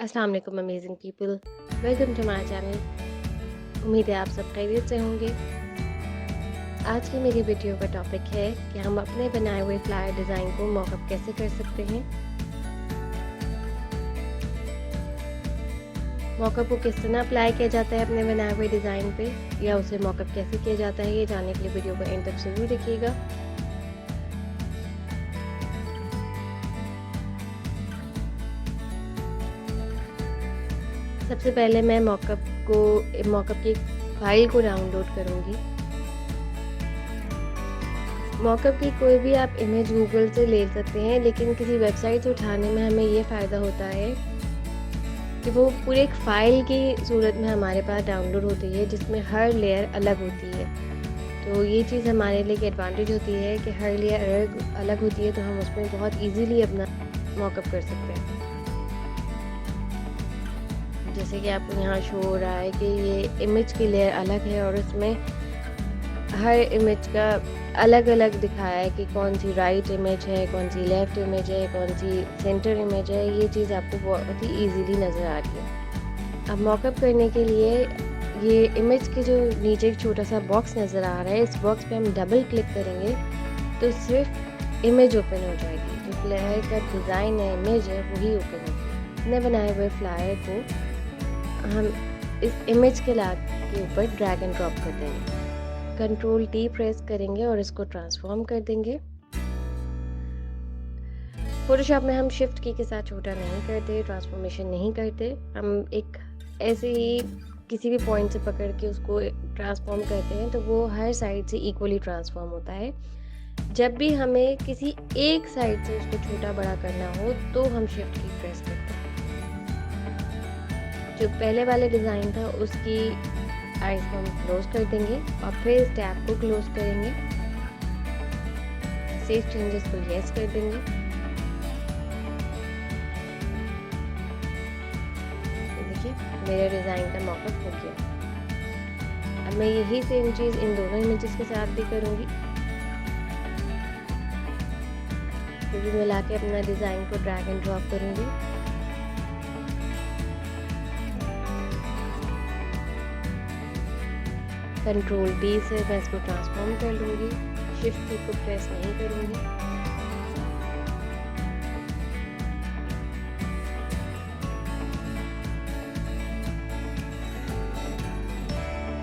अस्सलाम वालेकुम amazing people, welcome to my channel. उम्मीद है आप सब खैरियत से होंगे। आज की मेरी वीडियो का टॉपिक है कि हम अपने बनाए हुए फ्लायर डिज़ाइन को मॉकअप कैसे कर सकते हैं। मॉकअप को किस तरह अप्लाई किया जाता है अपने बनाए हुए डिज़ाइन पे, या उसे मॉकअप कैसे किया जाता है, ये जानने के लिए वीडियो को एंड तक ज़रूर देखिएगा। सबसे पहले मैं मॉकअप की फाइल को डाउनलोड करूँगी। मॉकअप की कोई भी आप इमेज गूगल से ले सकते हैं, लेकिन किसी वेबसाइट से उठाने में हमें ये फ़ायदा होता है कि वो पूरे एक फ़ाइल की सूरत में हमारे पास डाउनलोड होती है, जिसमें हर लेयर अलग होती है। तो ये चीज़ हमारे लिए एक एडवांटेज होती है कि हर लेयर अलग अलग होती है, तो हम उसमें बहुत ईज़िली अपना मॉकअप कर सकते हैं। जैसे कि आपको यहाँ शो हो रहा है कि ये इमेज की लेयर अलग है और इसमें हर इमेज का अलग-अलग दिखाया है कि कौन सी राइट इमेज है, कौन सी लेफ़्ट इमेज है, कौन सी सेंटर इमेज है। ये चीज़ आपको बहुत ही ईज़िली नज़र आ रही है। अब मॉकअप करने के लिए ये इमेज के जो नीचे एक छोटा-सा बॉक्स नज़र आ रहा है, इस बॉक्स पे हम डबल क्लिक करेंगे तो सिर्फ़ इमेज ओपन हो जाएगी। जो फ्लायर का डिज़ाइन है, इमेज है, वही ओपन होगी। अपने बनाए हुए फ्लायर को हम इस इमेज के ऊपर ड्रैग एंड ड्रॉप कर देंगे। कंट्रोल टी प्रेस करेंगे और इसको ट्रांसफॉर्म कर देंगे। फोटोशॉप में हम शिफ्ट की के साथ छोटा नहीं करते, ट्रांसफॉर्मेशन नहीं करते। हम एक ऐसे ही किसी भी पॉइंट से पकड़ के उसको ट्रांसफॉर्म करते हैं, तो वो हर साइड से इक्वली ट्रांसफॉर्म होता है। जब भी हमें किसी एक साइड से उसको छोटा बड़ा करना हो, तो हम शिफ्ट की प्रेस करते हैं। जो पहले वाले डिज़ाइन था उसकी आइज़ को हम क्लोज कर देंगे और फिर इस टैब को क्लोज करेंगे। सेव चेंजेस को यस कर देंगे। तो देखिए मेरे डिज़ाइन का मॉकअप हो गया। अब मैं यही सेम चीज़ इन दोनों इमेजेस के साथ भी करूँगी। फिर भी मिला के अपना डिज़ाइन को ड्रैग एंड ड्रॉप करूँगी। कंट्रोल डी से मैं इसको ट्रांसफॉर्म कर लूँगी। शिफ्ट की को प्रेस नहीं करूँगी।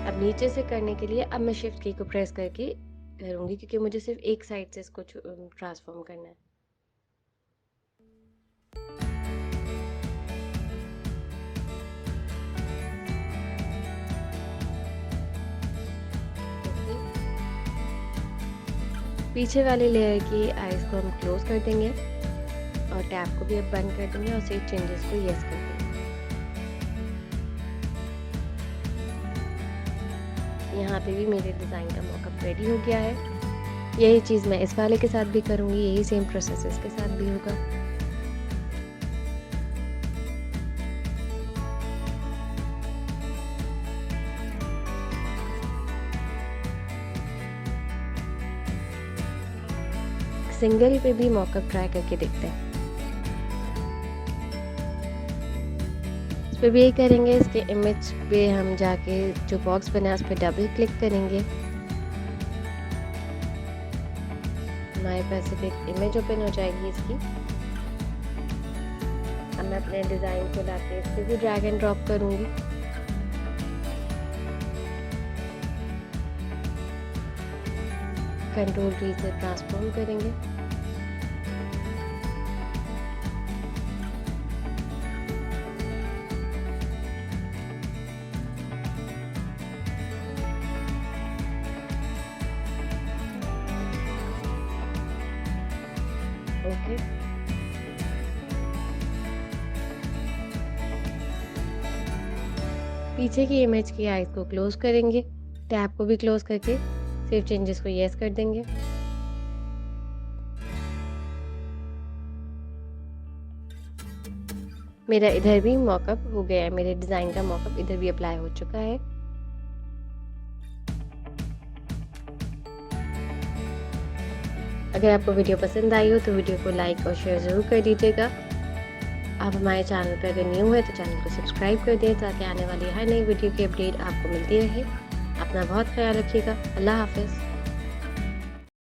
अब नीचे से करने के लिए अब मैं शिफ्ट की को प्रेस करके करूँगी, क्योंकि मुझे सिर्फ एक साइड से इसको ट्रांसफॉर्म करना है। पीछे वाले लेयर की आइज़ को हम क्लोज कर देंगे और टैब को भी अब बंद कर देंगे और सेव चेंजेस को यस कर देंगे। यहाँ पे भी मेरे डिज़ाइन का मॉकअप रेडी हो गया है। यही चीज़ मैं इस वाले के साथ भी करूँगी, यही सेम प्रोसेस इसके साथ भी होगा। सिंगल पे भी मॉकअप ट्राई करके देखते हैं। इस पे भी यही करेंगे। इसके इमेज पे हम जाके जो बॉक्स बना है उस पर डबल क्लिक करेंगे। हमारे पास सिर्फ एक इमेज ओपन हो जाएगी इसकी। अब मैं अपने डिज़ाइन को लाके इस पे भी ड्रैग एंड ड्रॉप करूँगी। कंट्रोल टी से ट्रांसफॉर्म करेंगे। ओके, पीछे की इमेज की आइज़ को क्लोज करेंगे। टैब को भी क्लोज करके सेव चेंजेस को यस कर देंगे। मेरा इधर भी मॉकअप हो गया है। मेरे डिज़ाइन का मॉकअप इधर भी अप्लाई हो चुका है। अगर आपको वीडियो पसंद आई हो तो वीडियो को लाइक और शेयर ज़रूर कर दीजिएगा। आप हमारे चैनल पे अगर न्यू हैं तो चैनल को सब्सक्राइब कर दें ताकि आने वाली हर नई वीडियो की अपडेट आपको मिलती रहे। अपना बहुत ख़्याल रखिएगा। अल्लाह हाफ़िज़।